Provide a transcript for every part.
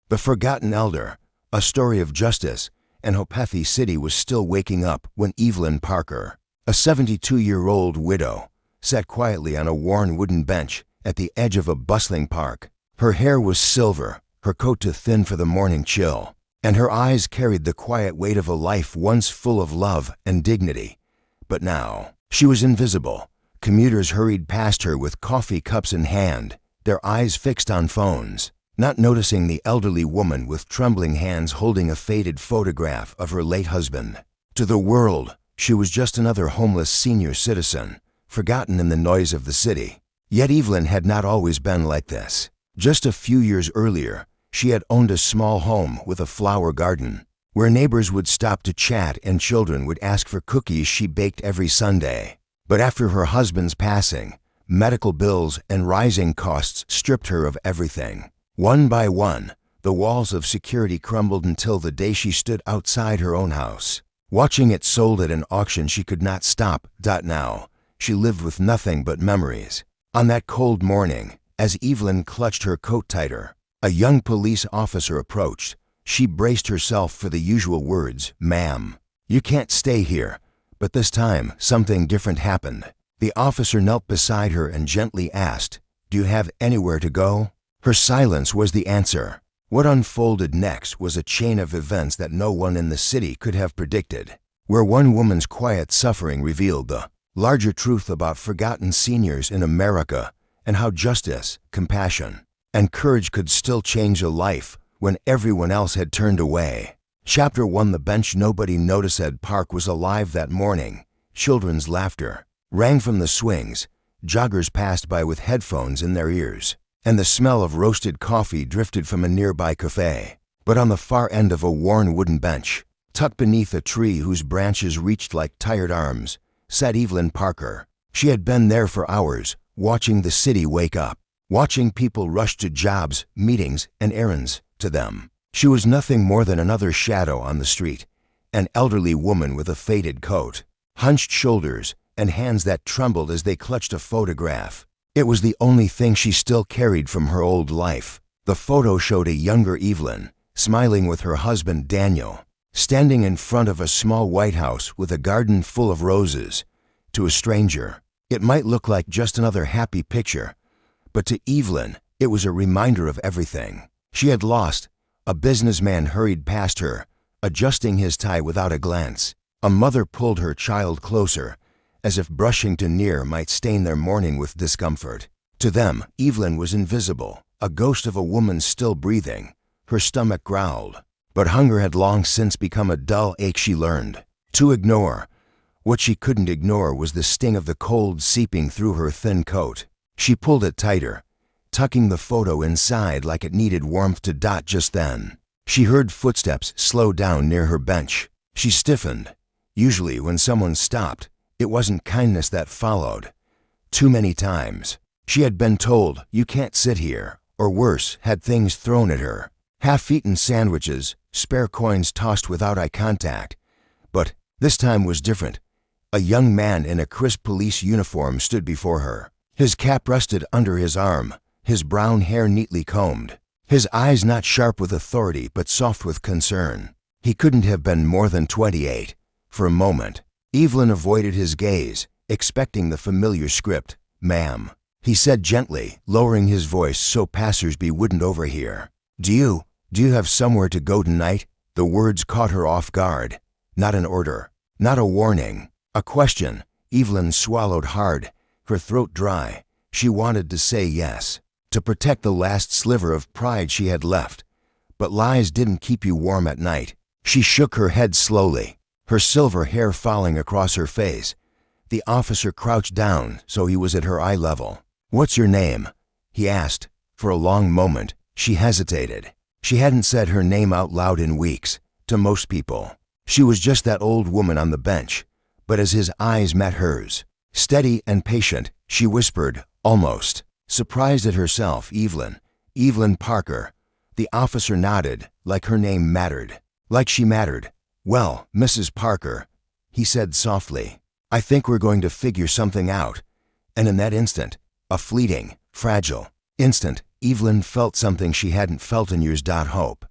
The Forgotten Elder, a story of justice, and Hopethe City was still waking up when Evelyn Parker, a 72-year-old widow, sat quietly on a worn wooden bench at the edge of a bustling park. Her hair was silver, her coat too thin for the morning chill, and her eyes carried the quiet weight of a life once full of love and dignity. But now, she was invisible. Commuters hurried past her with coffee cups in hand, their eyes fixed on phones, not noticing the elderly woman with trembling hands holding a faded photograph of her late husband. To the world, she was just another homeless senior citizen, forgotten in the noise of the city. Yet Evelyn had not always been like this. Just a few years earlier, she had owned a small home with a flower garden, where neighbors would stop to chat and children would ask for cookies she baked every Sunday. But after her husband's passing, medical bills and rising costs stripped her of everything. One by one, the walls of security crumbled until the day she stood outside her own house. Watching it sold at an auction she could not stop. Now, she lived with nothing but memories. On that cold morning, as Evelyn clutched her coat tighter, a young police officer approached. She braced herself for the usual words, "Ma'am, you can't stay here." But this time, something different happened. The officer knelt beside her and gently asked, "Do you have anywhere to go?" Her silence was the answer. What unfolded next was a chain of events that no one in the city could have predicted, where one woman's quiet suffering revealed the larger truth about forgotten seniors in America and how justice, compassion, and courage could still change a life when everyone else had turned away. Chapter 1. The bench nobody noticed at Park was alive that morning. Children's laughter rang from the swings, joggers passed by with headphones in their ears, and the smell of roasted coffee drifted from a nearby cafe. But on the far end of a worn wooden bench, tucked beneath a tree whose branches reached like tired arms, sat Evelyn Parker. She had been there for hours, watching the city wake up, watching people rush to jobs, meetings, and errands. To them, she was nothing more than another shadow on the street, an elderly woman with a faded coat, hunched shoulders, and hands that trembled as they clutched a photograph. It was the only thing she still carried from her old life. The photo showed a younger Evelyn, smiling with her husband Daniel, standing in front of a small white house with a garden full of roses. To a stranger, it might look like just another happy picture, but to Evelyn, it was a reminder of everything she had lost. A businessman hurried past her, adjusting his tie without a glance. A mother pulled her child closer, as if brushing too near might stain their morning with discomfort. To them, Evelyn was invisible, a ghost of a woman still breathing. Her stomach growled, but hunger had long since become a dull ache she learned to ignore. What she couldn't ignore was the sting of the cold seeping through her thin coat. She pulled it tighter, tucking the photo inside like it needed warmth to dot. Just then, she heard footsteps slow down near her bench. She stiffened. Usually when someone stopped, it wasn't kindness that followed. Too many times, she had been told, "You can't sit here," or worse, had things thrown at her. Half-eaten sandwiches, spare coins tossed without eye contact. But this time was different. A young man in a crisp police uniform stood before her. His cap rested under his arm, his brown hair neatly combed, his eyes not sharp with authority but soft with concern. He couldn't have been more than 28. For a moment, Evelyn avoided his gaze, expecting the familiar script. "Ma'am," he said gently, lowering his voice so passers-by wouldn't overhear. Do you have somewhere to go tonight?" The words caught her off guard. Not an order, not a warning, a question. Evelyn swallowed hard, her throat dry. She wanted to say yes, to protect the last sliver of pride she had left. But lies didn't keep you warm at night. She shook her head slowly, her silver hair falling across her face. The officer crouched down so he was at her eye level. "What's your name?" he asked. For a long moment, she hesitated. She hadn't said her name out loud in weeks. To most people, she was just that old woman on the bench. But as his eyes met hers, steady and patient, she whispered, almost surprised at herself, "Evelyn Parker." The officer nodded, like her name mattered, like she mattered. "Well, Mrs. Parker," he said softly, "I think we're going to figure something out." And in that instant, a fleeting, fragile instant, Evelyn felt something she hadn't felt in years. Hope.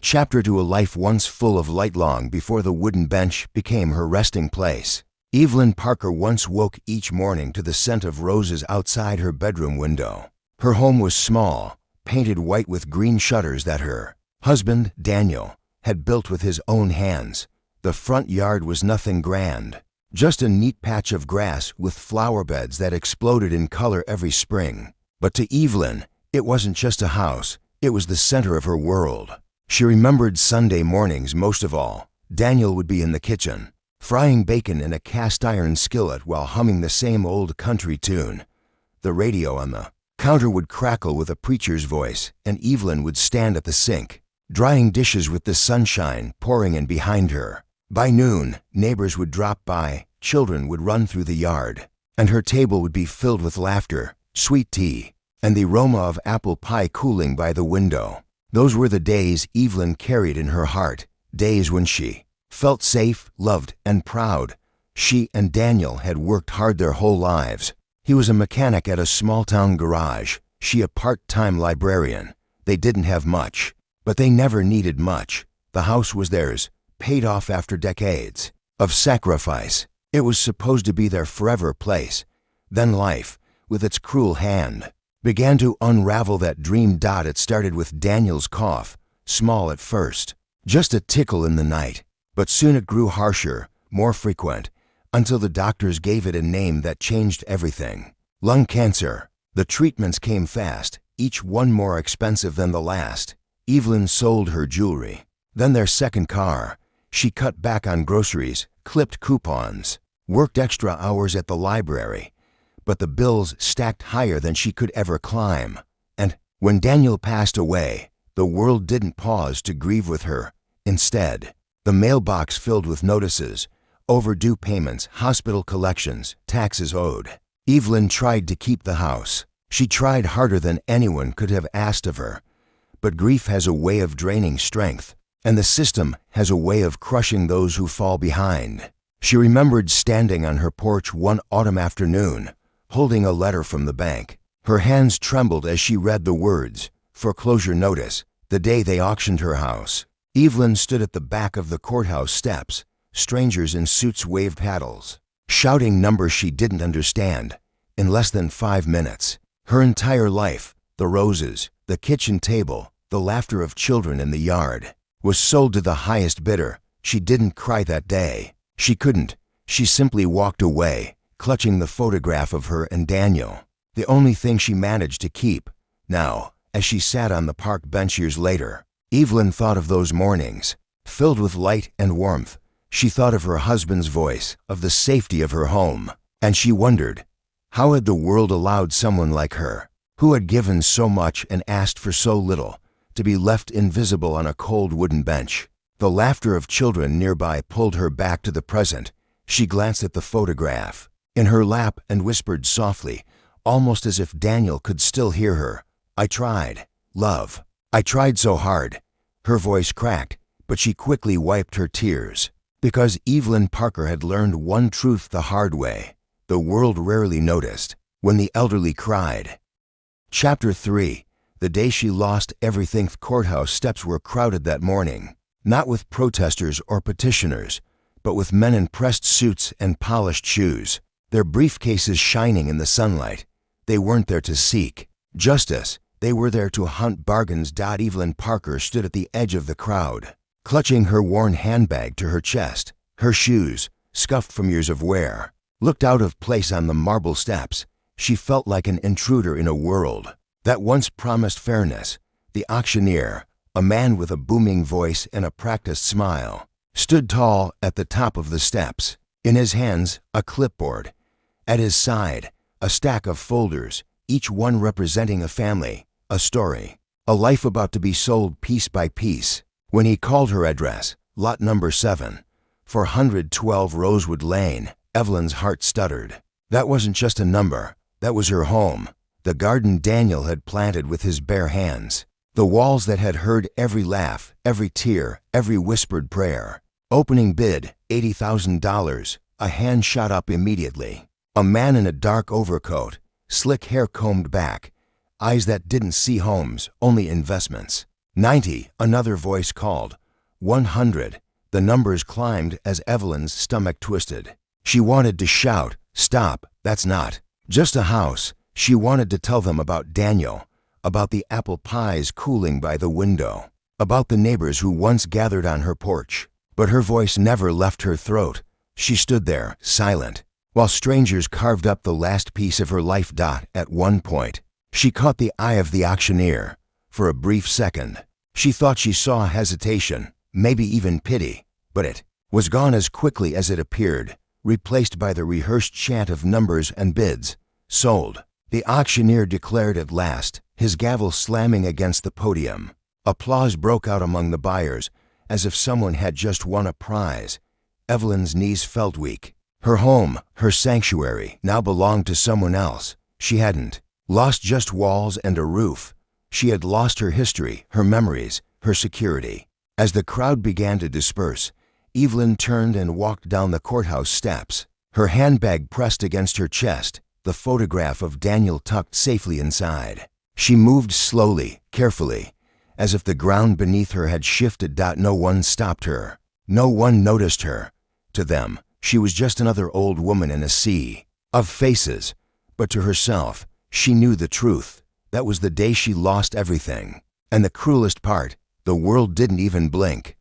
Chapter to a life once full of light. Long before the wooden bench became her resting place, Evelyn Parker once woke each morning to the scent of roses outside her bedroom window. Her home was small, painted white with green shutters that her husband, Daniel, had built with his own hands. The front yard was nothing grand, just a neat patch of grass with flower beds that exploded in color every spring. But to Evelyn, it wasn't just a house, it was the center of her world. She remembered Sunday mornings most of all. Daniel would be in the kitchen, frying bacon in a cast-iron skillet while humming the same old country tune. The radio on the counter would crackle with a preacher's voice, and Evelyn would stand at the sink, drying dishes with the sunshine pouring in behind her. By noon, neighbors would drop by, children would run through the yard, and her table would be filled with laughter, sweet tea, and the aroma of apple pie cooling by the window. Those were the days Evelyn carried in her heart, days when she felt safe, loved, and proud. She and Daniel had worked hard their whole lives. He was a mechanic at a small-town garage, she a part-time librarian. They didn't have much, but they never needed much. The house was theirs, paid off after decades of sacrifice. It was supposed to be their forever place. Then life, with its cruel hand, began to unravel that dream. It started with Daniel's cough, small at first, just a tickle in the night, but soon it grew harsher, more frequent, until the doctors gave it a name that changed everything: lung cancer. The treatments came fast, each one more expensive than the last. Evelyn sold her jewelry, then their second car. She cut back on groceries, clipped coupons, worked extra hours at the library, but the bills stacked higher than she could ever climb. And when Daniel passed away, the world didn't pause to grieve with her. Instead, the mailbox filled with notices, overdue payments, hospital collections, taxes owed. Evelyn tried to keep the house. She tried harder than anyone could have asked of her. But grief has a way of draining strength, and the system has a way of crushing those who fall behind. She remembered standing on her porch one autumn afternoon, holding a letter from the bank. Her hands trembled as she read the words, "Foreclosure notice," the day they auctioned her house. Evelyn stood at the back of the courthouse steps. Strangers in suits waved paddles, shouting numbers she didn't understand. In less than 5 minutes, her entire life, the roses, the kitchen table, the laughter of children in the yard, was sold to the highest bidder. She didn't cry that day. She couldn't. She simply walked away, clutching the photograph of her and Daniel, the only thing she managed to keep. Now, as she sat on the park bench years later, Evelyn thought of those mornings, filled with light and warmth. She thought of her husband's voice, of the safety of her home, and she wondered, how had the world allowed someone like her, who had given so much and asked for so little, to be left invisible on a cold wooden bench? The laughter of children nearby pulled her back to the present. She glanced at the photograph in her lap and whispered softly, almost as if Daniel could still hear her, "I tried, love. I tried so hard." Her voice cracked, but she quickly wiped her tears, because Evelyn Parker had learned one truth the hard way: the world rarely noticed when the elderly cried. Chapter 3. The day she lost everything. The courthouse steps were crowded that morning, not with protesters or petitioners, but with men in pressed suits and polished shoes, their briefcases shining in the sunlight. They weren't there to seek justice, they were there to hunt bargains. Evelyn Parker stood at the edge of the crowd, clutching her worn handbag to her chest. Her shoes, scuffed from years of wear, looked out of place on the marble steps. She felt like an intruder in a world that once promised fairness. The auctioneer, a man with a booming voice and a practiced smile, stood tall at the top of the steps. In his hands, a clipboard. At his side, a stack of folders, each one representing a family, a story, a life about to be sold piece by piece. When he called her address, lot number 7, 412 Rosewood Lane, Evelyn's heart stuttered. That wasn't just a number, that was her home, the garden Daniel had planted with his bare hands, the walls that had heard every laugh, every tear, every whispered prayer. Opening bid, $80,000. A hand shot up immediately. A man in a dark overcoat, slick hair combed back, eyes that didn't see homes, only investments. 90, another voice called. 100, the numbers climbed as Evelyn's stomach twisted. She wanted to shout, "Stop, that's not just a house." She wanted to tell them about Daniel, about the apple pies cooling by the window, about the neighbors who once gathered on her porch. But her voice never left her throat. She stood there, silent, while strangers carved up the last piece of her life. At one point, she caught the eye of the auctioneer. For a brief second, she thought she saw hesitation, maybe even pity, but it was gone as quickly as it appeared, replaced by the rehearsed chant of numbers and bids. "Sold," the auctioneer declared at last, his gavel slamming against the podium. Applause broke out among the buyers, as if someone had just won a prize. Evelyn's knees felt weak. Her home, her sanctuary, now belonged to someone else. She hadn't lost just walls and a roof. She had lost her history, her memories, her security. As the crowd began to disperse, Evelyn turned and walked down the courthouse steps, her handbag pressed against her chest, the photograph of Daniel tucked safely inside. She moved slowly, carefully, as if the ground beneath her had shifted. No one stopped her. No one noticed her. To them, she was just another old woman in a sea of faces. But to herself, she knew the truth. That was the day she lost everything. And the cruelest part, the world didn't even blink.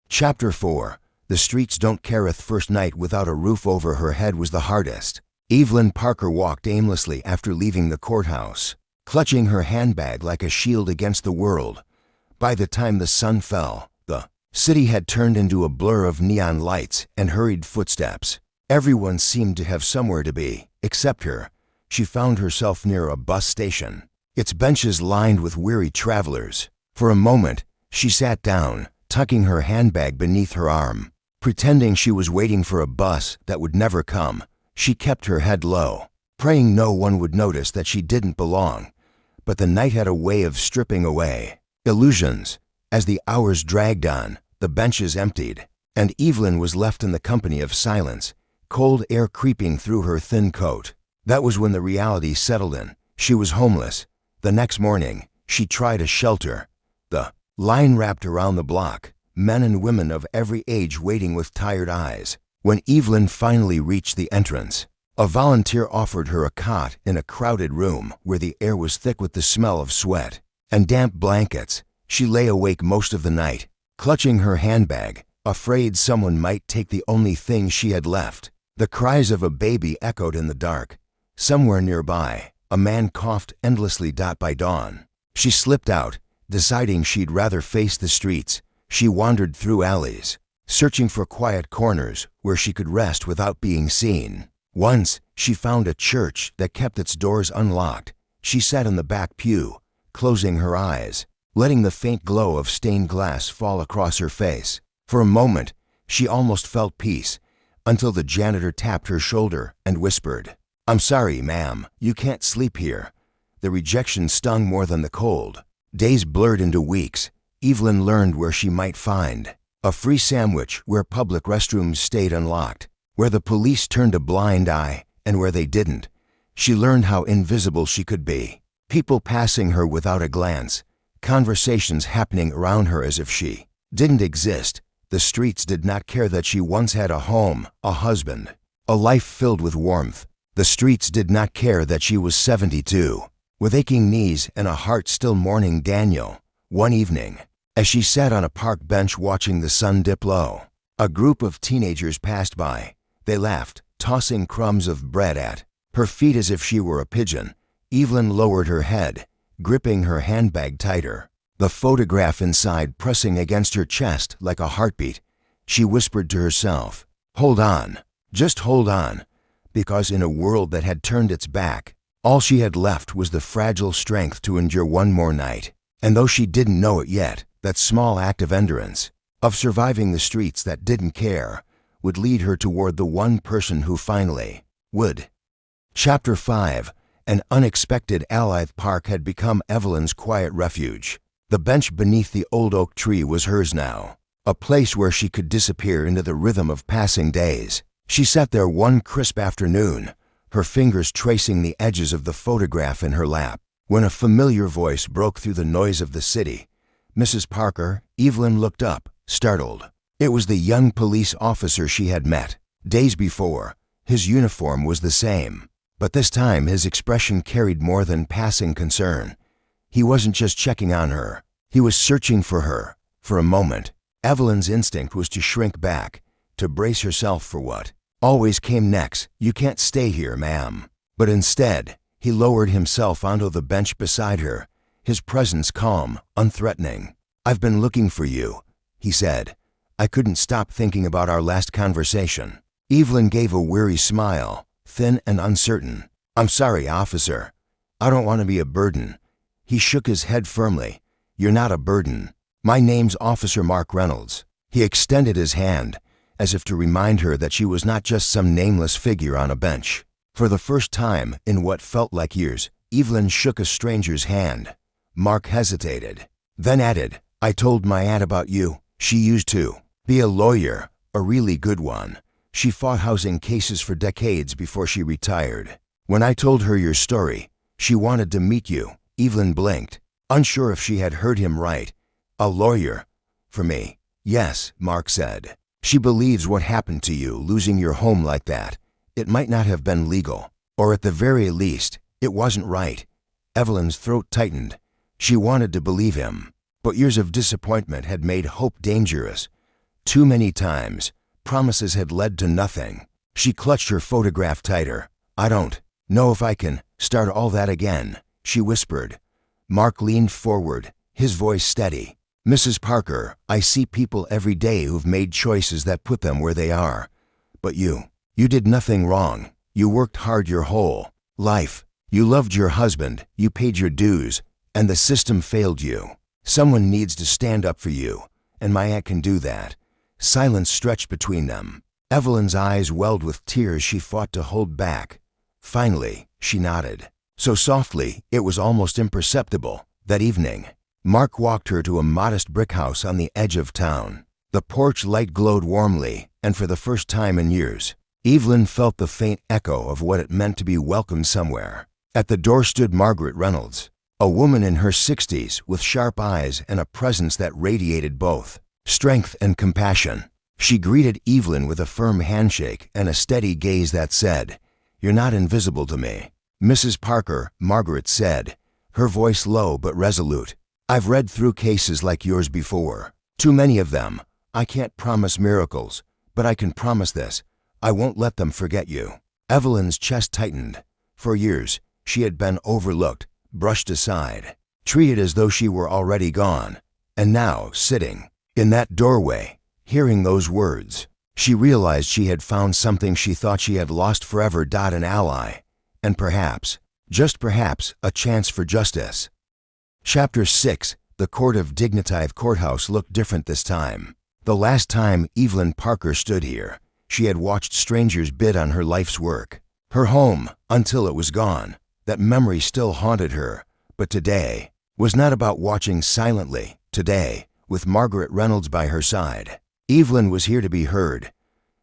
Chapter 4. The streets don't careth. First night without a roof over her head was the hardest. Evelyn Parker walked aimlessly after leaving the courthouse, clutching her handbag like a shield against the world. By the time the sun fell, the city had turned into a blur of neon lights and hurried footsteps. Everyone seemed to have somewhere to be, except her. She found herself near a bus station, its benches lined with weary travelers. For a moment, she sat down, tucking her handbag beneath her arm. Pretending she was waiting for a bus that would never come, she kept her head low, praying no one would notice that she didn't belong. But the night had a way of stripping away illusions. As the hours dragged on, the benches emptied, and Evelyn was left in the company of silence, cold air creeping through her thin coat. That was when the reality settled in. She was homeless. The next morning, she tried a shelter. The line wrapped around the block, men and women of every age waiting with tired eyes. When Evelyn finally reached the entrance, a volunteer offered her a cot in a crowded room where the air was thick with the smell of sweat and damp blankets. She lay awake most of the night, clutching her handbag, afraid someone might take the only thing she had left. The cries of a baby echoed in the dark. Somewhere nearby, a man coughed endlessly. By dawn, she slipped out, deciding she'd rather face the streets. She wandered through alleys, searching for quiet corners where she could rest without being seen. Once, she found a church that kept its doors unlocked. She sat in the back pew, closing her eyes, letting the faint glow of stained glass fall across her face. For a moment, she almost felt peace, until the janitor tapped her shoulder and whispered, "I'm sorry, ma'am, you can't sleep here." The rejection stung more than the cold. Days blurred into weeks. Evelyn learned where she might find a free sandwich, where public restrooms stayed unlocked, where the police turned a blind eye, and where they didn't. She learned how invisible she could be. People passing her without a glance, conversations happening around her as if she didn't exist. The streets did not care that she once had a home, a husband, a life filled with warmth. The streets did not care that she was 72, with aching knees and a heart still mourning Daniel. One evening, as she sat on a park bench watching the sun dip low, a group of teenagers passed by. They laughed, tossing crumbs of bread at her feet as if she were a pigeon. Evelyn lowered her head, gripping her handbag tighter, the photograph inside pressing against her chest like a heartbeat. She whispered to herself, "Hold on, just hold on," because in a world that had turned its back, all she had left was the fragile strength to endure one more night. And though she didn't know it yet, that small act of endurance, of surviving the streets that didn't care, would lead her toward the one person who finally would. Chapter 5. An unexpected ally. Park had become Evelyn's quiet refuge. The bench beneath the old oak tree was hers now, a place where she could disappear into the rhythm of passing days. She sat there one crisp afternoon, her fingers tracing the edges of the photograph in her lap. When a familiar voice broke through the noise of the city, Mrs. Parker, Evelyn looked up, startled. It was the young police officer she had met days before. His uniform was the same, but this time his expression carried more than passing concern. He wasn't just checking on her. He was searching for her. For a moment, Evelyn's instinct was to shrink back, to brace herself for what always came next. "You can't stay here, ma'am." But instead, he lowered himself onto the bench beside her, his presence calm, unthreatening. "I've been looking for you," he said. "I couldn't stop thinking about our last conversation." Evelyn gave a weary smile, thin and uncertain. "I'm sorry, officer. I don't want to be a burden." He shook his head firmly. "You're not a burden. My name's Officer Mark Reynolds." He extended his hand, as if to remind her that she was not just some nameless figure on a bench. For the first time in what felt like years, Evelyn shook a stranger's hand. Mark hesitated, then added, "I told my aunt about you. She used to be a lawyer, a really good one. She fought housing cases for decades before she retired. When I told her your story, she wanted to meet you." Evelyn blinked, unsure if she had heard him right. "A lawyer? For me?" "Yes," Mark said. "She believes what happened to you, losing your home like that, it might not have been legal. Or at the very least, it wasn't right." Evelyn's throat tightened. She wanted to believe him, but years of disappointment had made hope dangerous. Too many times, promises had led to nothing. She clutched her photograph tighter. "I don't know if I can start all that again," she whispered. Mark leaned forward, his voice steady. "Mrs. Parker, I see people every day who've made choices that put them where they are. But you did nothing wrong. You worked hard your whole life. You loved your husband, you paid your dues, and the system failed you. Someone needs to stand up for you, and my aunt can do that." Silence stretched between them. Evelyn's eyes welled with tears she fought to hold back. Finally, she nodded. So softly, it was almost imperceptible. That evening, Mark walked her to a modest brick house on the edge of town. The porch light glowed warmly, and for the first time in years, Evelyn felt the faint echo of what it meant to be welcomed somewhere. At the door stood Margaret Reynolds, a woman in her 60s with sharp eyes and a presence that radiated both strength and compassion. She greeted Evelyn with a firm handshake and a steady gaze that said, "You're not invisible to me." "Mrs. Parker," Margaret said, her voice low but resolute, "I've read through cases like yours before. Too many of them. I can't promise miracles, but I can promise this. I won't let them forget you." Evelyn's chest tightened. For years, she had been overlooked, brushed aside, treated as though she were already gone. And now, sitting in that doorway, hearing those words, she realized she had found something she thought she had lost forever. An ally, and perhaps, just perhaps, a chance for justice. Chapter 6. The Court of Dignity Courthouse looked different this time. The last time Evelyn Parker stood here, she had watched strangers bid on her life's work. Her home, until it was gone. That memory still haunted her. But today was not about watching silently. Today, with Margaret Reynolds by her side, Evelyn was here to be heard.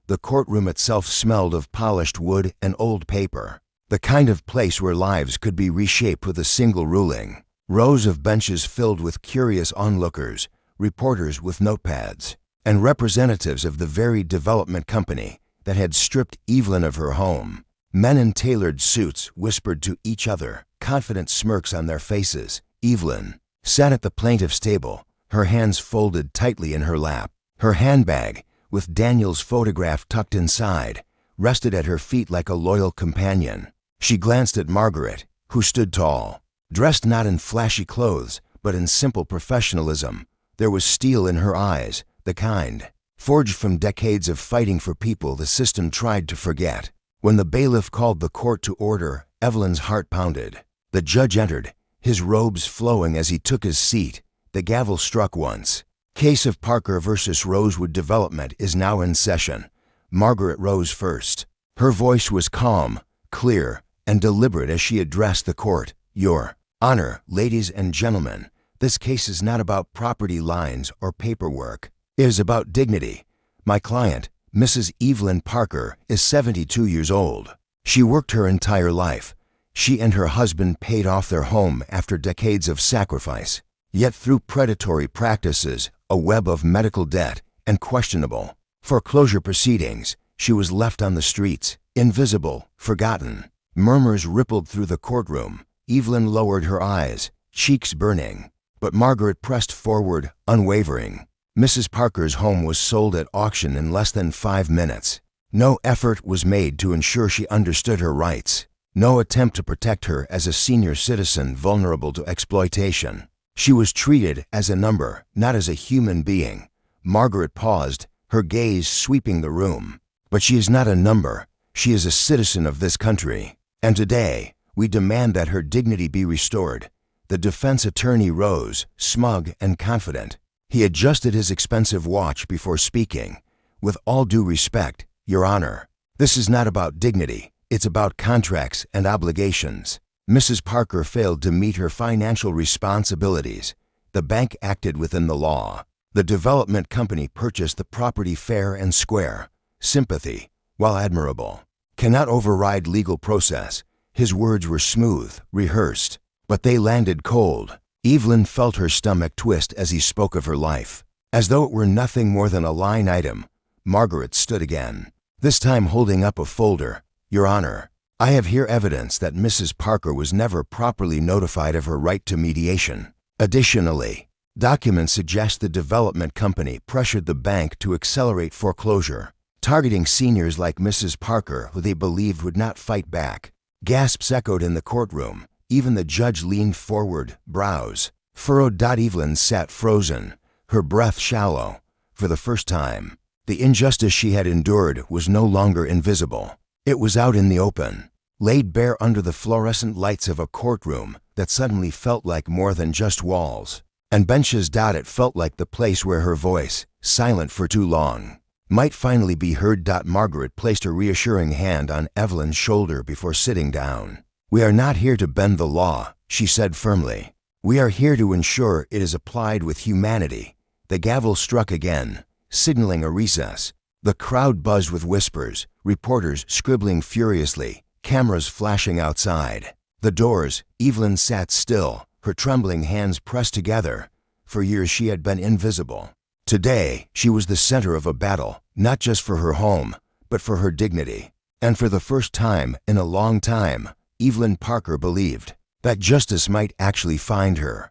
The courtroom itself smelled of polished wood and old paper, the kind of place where lives could be reshaped with a single ruling. Rows of benches filled with curious onlookers, reporters with notepads, and representatives of the very development company that had stripped Evelyn of her home. Men in tailored suits whispered to each other, confident smirks on their faces. Evelyn sat at the plaintiff's table, her hands folded tightly in her lap. Her handbag, with Daniel's photograph tucked inside, rested at her feet like a loyal companion. She glanced at Margaret, who stood tall, dressed not in flashy clothes, but in simple professionalism. There was steel in her eyes, the kind forged from decades of fighting for people the system tried to forget. When the bailiff called the court to order, Evelyn's heart pounded. The judge entered, his robes flowing as he took his seat. The gavel struck once. Case of Parker versus Rosewood Development is now in session. Margaret rose first. Her voice was calm, clear, and deliberate as she addressed the court. "Your Honor, ladies and gentlemen, this case is not about property lines or paperwork. It is about dignity. My client, Mrs. Evelyn Parker, is 72 years old. She worked her entire life. She and her husband paid off their home after decades of sacrifice. Yet through predatory practices, a web of medical debt, and questionable foreclosure proceedings, she was left on the streets, invisible, forgotten. Murmurs rippled through the courtroom. Evelyn lowered her eyes, cheeks burning. But Margaret pressed forward, unwavering. Mrs. Parker's home was sold at auction in less than 5 minutes. No effort was made to ensure she understood her rights. No attempt to protect her as a senior citizen vulnerable to exploitation. She was treated as a number, not as a human being. Margaret paused, her gaze sweeping the room. But she is not a number. She is a citizen of this country. And today, we demand that her dignity be restored. The defense attorney rose, smug and confident. He adjusted his expensive watch before speaking. With all due respect, Your Honor, this is not about dignity. It's about contracts and obligations. Mrs. Parker failed to meet her financial responsibilities. The bank acted within the law. The development company purchased the property fair and square. Sympathy, while admirable, cannot override legal process. His words were smooth, rehearsed, but they landed cold. Evelyn felt her stomach twist as he spoke of her life. As though it were nothing more than a line item, Margaret stood again, this time holding up a folder. Your Honor, I have here evidence that Mrs. Parker was never properly notified of her right to mediation. Additionally, documents suggest the development company pressured the bank to accelerate foreclosure, targeting seniors like Mrs. Parker who they believed would not fight back. Gasps echoed in the courtroom. Even the judge leaned forward, brows furrowed. Evelyn sat frozen, her breath shallow. For the first time, the injustice she had endured was no longer invisible. It was out in the open, laid bare under the fluorescent lights of a courtroom that suddenly felt like more than just walls and benches. It felt like the place where her voice, silent for too long, might finally be heard. Margaret placed a reassuring hand on Evelyn's shoulder before sitting down. We are not here to bend the law, she said firmly. We are here to ensure it is applied with humanity. The gavel struck again, signaling a recess. The crowd buzzed with whispers, reporters scribbling furiously, cameras flashing outside. The doors. Evelyn sat still, her trembling hands pressed together. For years she had been invisible. Today, she was the center of a battle, not just for her home, but for her dignity. And for the first time in a long time, Evelyn Parker believed that justice might actually find her.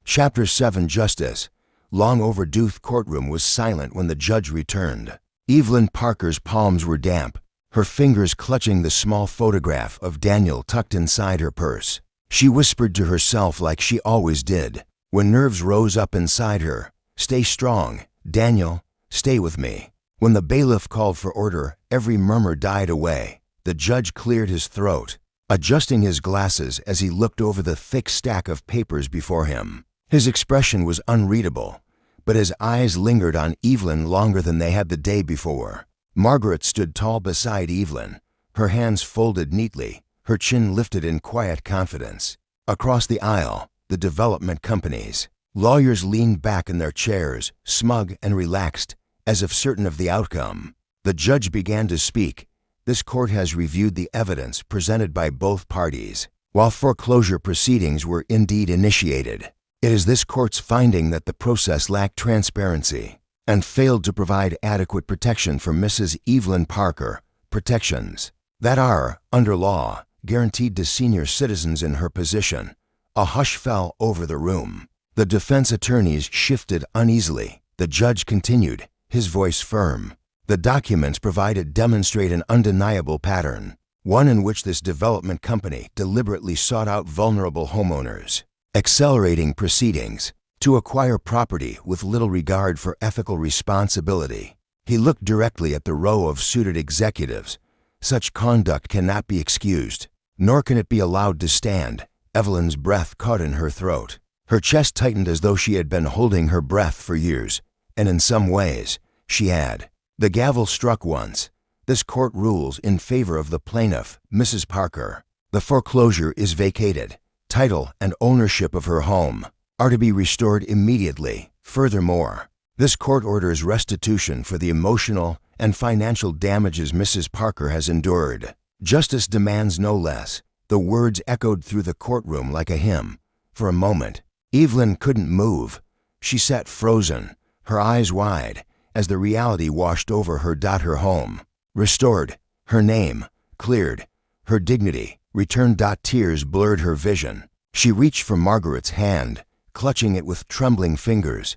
Chapter 7. Justice. Long overdue. Courtroom was silent when the judge returned. Evelyn Parker's palms were damp, her fingers clutching the small photograph of Daniel tucked inside her purse. She whispered to herself like she always did, when nerves rose up inside her, "Stay strong, Daniel, stay with me." When the bailiff called for order, every murmur died away. The judge cleared his throat, adjusting his glasses as he looked over the thick stack of papers before him. His expression was unreadable, but his eyes lingered on Evelyn longer than they had the day before. Margaret stood tall beside Evelyn, her hands folded neatly, her chin lifted in quiet confidence. Across the aisle, the development companies. Lawyers leaned back in their chairs, smug and relaxed, as if certain of the outcome. The judge began to speak. This court has reviewed the evidence presented by both parties. While foreclosure proceedings were indeed initiated, it is this court's finding that the process lacked transparency and failed to provide adequate protection for Mrs. Evelyn Parker, protections that are, under law, guaranteed to senior citizens in her position. A hush fell over the room. The defense attorneys shifted uneasily. The judge continued, his voice firm. The documents provided demonstrate an undeniable pattern, one in which this development company deliberately sought out vulnerable homeowners, accelerating proceedings to acquire property with little regard for ethical responsibility. He looked directly at the row of suited executives. Such conduct cannot be excused, nor can it be allowed to stand. Evelyn's breath caught in her throat. Her chest tightened as though she had been holding her breath for years, and in some ways, she had. The gavel struck once. This court rules in favor of the plaintiff, Mrs. Parker. The foreclosure is vacated. Title and ownership of her home are to be restored immediately. Furthermore, this court orders restitution for the emotional and financial damages Mrs. Parker has endured. Justice demands no less. The words echoed through the courtroom like a hymn. For a moment, Evelyn couldn't move. She sat frozen, her eyes wide, as the reality washed over her. Her home restored, her name cleared, her dignity returned. Tears blurred her vision. She reached for Margaret's hand, clutching it with trembling fingers.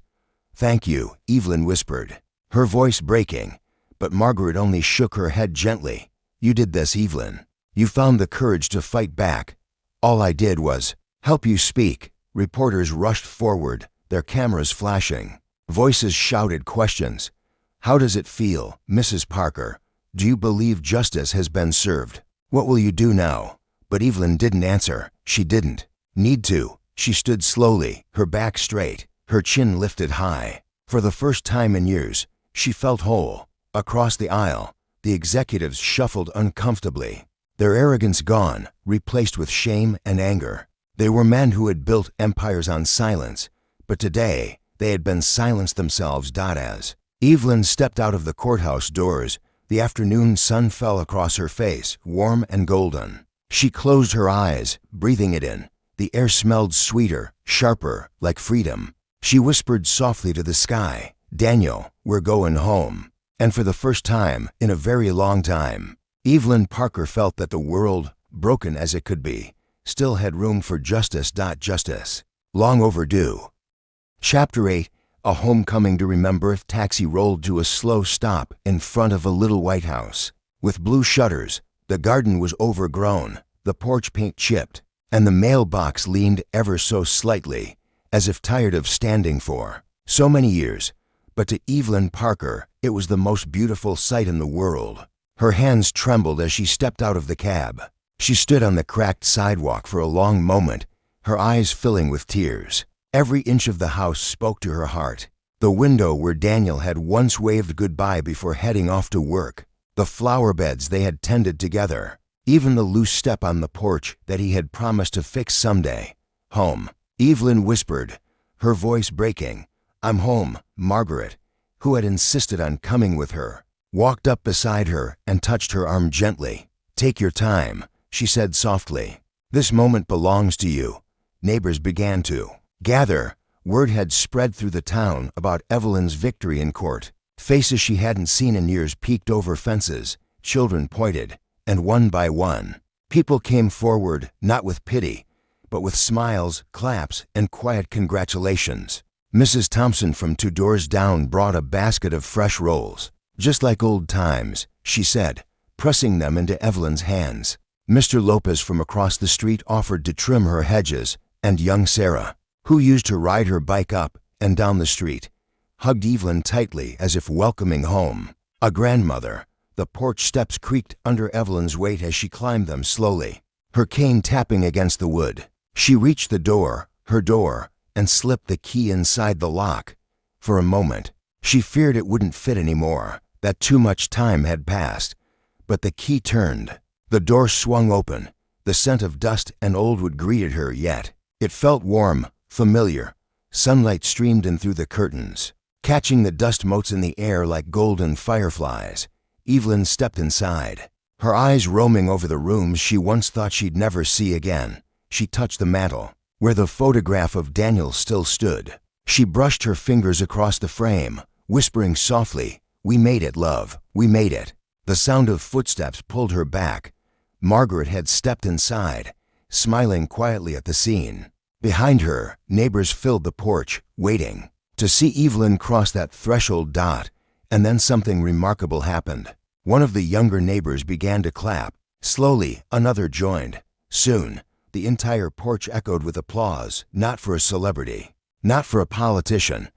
"Thank you," Evelyn whispered, her voice breaking, but Margaret only shook her head gently. "You did this, Evelyn. You found the courage to fight back. All I did was help you speak." Reporters rushed forward, their cameras flashing. Voices shouted questions. "How does it feel, Mrs. Parker? Do you believe justice has been served? What will you do now?" But Evelyn didn't answer. She didn't need to. She stood slowly, her back straight, her chin lifted high. For the first time in years, she felt whole. Across the aisle, the executives shuffled uncomfortably, their arrogance gone, replaced with shame and anger. They were men who had built empires on silence, but today they had been silenced themselves. As Evelyn stepped out of the courthouse doors, the afternoon sun fell across her face, warm and golden. She closed her eyes, breathing it in. The air smelled sweeter, sharper, like freedom. She whispered softly to the sky, "Daniel, we're going home." And for the first time in a very long time, Evelyn Parker felt that the world, broken as it could be, still had room for justice. Justice, long overdue. Chapter 8, A Homecoming to Remember. Taxi rolled to a slow stop in front of a little white house. With blue shutters, the garden was overgrown, the porch paint chipped, and the mailbox leaned ever so slightly, as if tired of standing for so many years. But to Evelyn Parker, it was the most beautiful sight in the world. Her hands trembled as she stepped out of the cab. She stood on the cracked sidewalk for a long moment, her eyes filling with tears. Every inch of the house spoke to her heart. The window where Daniel had once waved goodbye before heading off to work, the flower beds they had tended together, even the loose step on the porch that he had promised to fix someday. "Home," Evelyn whispered, her voice breaking. "I'm home." Margaret, who had insisted on coming with her, walked up beside her and touched her arm gently. "Take your time," she said softly. "This moment belongs to you." Neighbors began to gather. Word had spread through the town about Evelyn's victory in court. Faces she hadn't seen in years peeked over fences, children pointed, and one by one, people came forward, not with pity, but with smiles, claps, and quiet congratulations. Mrs. Thompson from 2 doors down brought a basket of fresh rolls. "Just like old times," she said, pressing them into Evelyn's hands. Mr. Lopez from across the street offered to trim her hedges, and young Sarah, who used to ride her bike up and down the street, hugged Evelyn tightly as if welcoming home. A grandmother. The porch steps creaked under Evelyn's weight as she climbed them slowly, her cane tapping against the wood. She reached the door, her door, and slipped the key inside the lock. For a moment, she feared it wouldn't fit anymore, that too much time had passed. But the key turned. The door swung open. The scent of dust and old wood greeted her yet. It felt warm, familiar. Sunlight streamed in through the curtains, catching the dust motes in the air like golden fireflies. Evelyn stepped inside, her eyes roaming over the rooms she once thought she'd never see again. She touched the mantel, where the photograph of Daniel still stood. She brushed her fingers across the frame, whispering softly, "We made it, love, we made it." The sound of footsteps pulled her back. Margaret had stepped inside, smiling quietly at the scene. Behind her, neighbors filled the porch, waiting to see Evelyn cross that threshold. And then something remarkable happened. One of the younger neighbors began to clap. Slowly, another joined. Soon, the entire porch echoed with applause, not for a celebrity, not for a politician,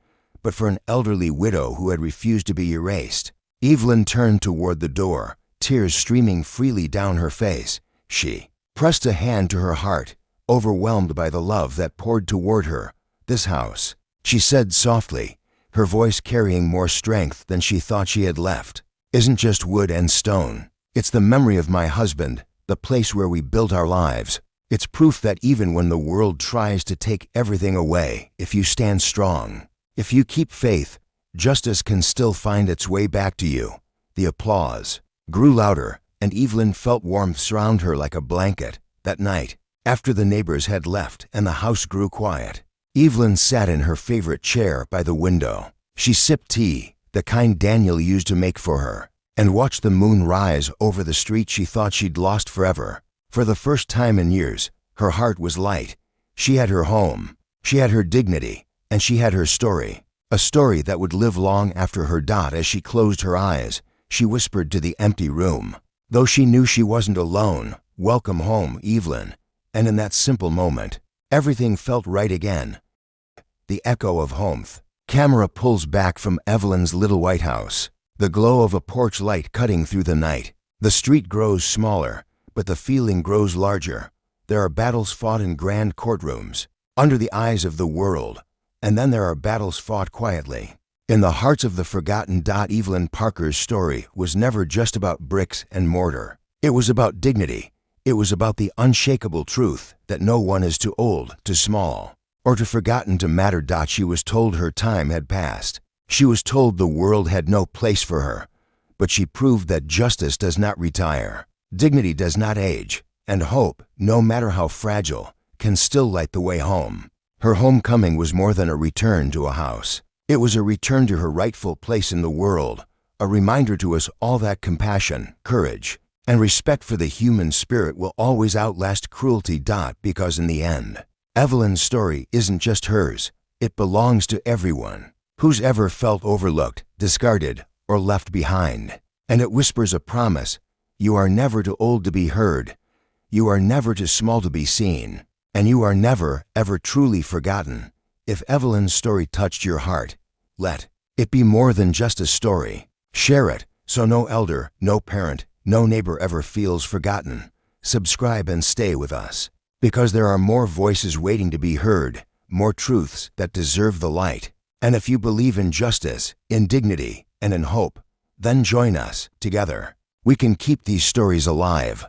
but for an elderly widow who had refused to be erased. Evelyn turned toward the door, tears streaming freely down her face. She pressed a hand to her heart, overwhelmed by the love that poured toward her. "This house," she said softly, her voice carrying more strength than she thought she had left, "isn't just wood and stone. It's the memory of my husband, the place where we built our lives. It's proof that even when the world tries to take everything away, if you stand strong, if you keep faith, justice can still find its way back to you." The applause grew louder, and Evelyn felt warmth surround her like a blanket. That night, after the neighbors had left and the house grew quiet, Evelyn sat in her favorite chair by the window. She sipped tea, the kind Daniel used to make for her, and watched the moon rise over the street she thought she'd lost forever. For the first time in years, her heart was light. She had her home, she had her dignity, and she had her story. A story that would live long after her. As she closed her eyes, she whispered to the empty room, though she knew she wasn't alone, "Welcome home, Evelyn." And in that simple moment, everything felt right again. The echo of home. Camera pulls back from Evelyn's little white house, the glow of a porch light cutting through the night. The street grows smaller, but the feeling grows larger. There are battles fought in grand courtrooms, under the eyes of the world, and then there are battles fought quietly, in the hearts of the forgotten. Evelyn Parker's story was never just about bricks and mortar. It was about dignity. It was about the unshakable truth that no one is too old, too small, or too forgotten to matter. She was told her time had passed. She was told the world had no place for her, but she proved that justice does not retire, dignity does not age, and hope, no matter how fragile, can still light the way home. Her homecoming was more than a return to a house. It was a return to her rightful place in the world, a reminder to us all that compassion, courage, and respect for the human spirit will always outlast cruelty. Because in the end, Evelyn's story isn't just hers, it belongs to everyone who's ever felt overlooked, discarded, or left behind. And it whispers a promise: you are never too old to be heard, you are never too small to be seen, and you are never, ever truly forgotten. If Evelyn's story touched your heart, let it be more than just a story. Share it so no elder, no parent, no neighbor ever feels forgotten. Subscribe and stay with us, because there are more voices waiting to be heard, more truths that deserve the light. And if you believe in justice, in dignity, and in hope, then join us. Together, we can keep these stories alive.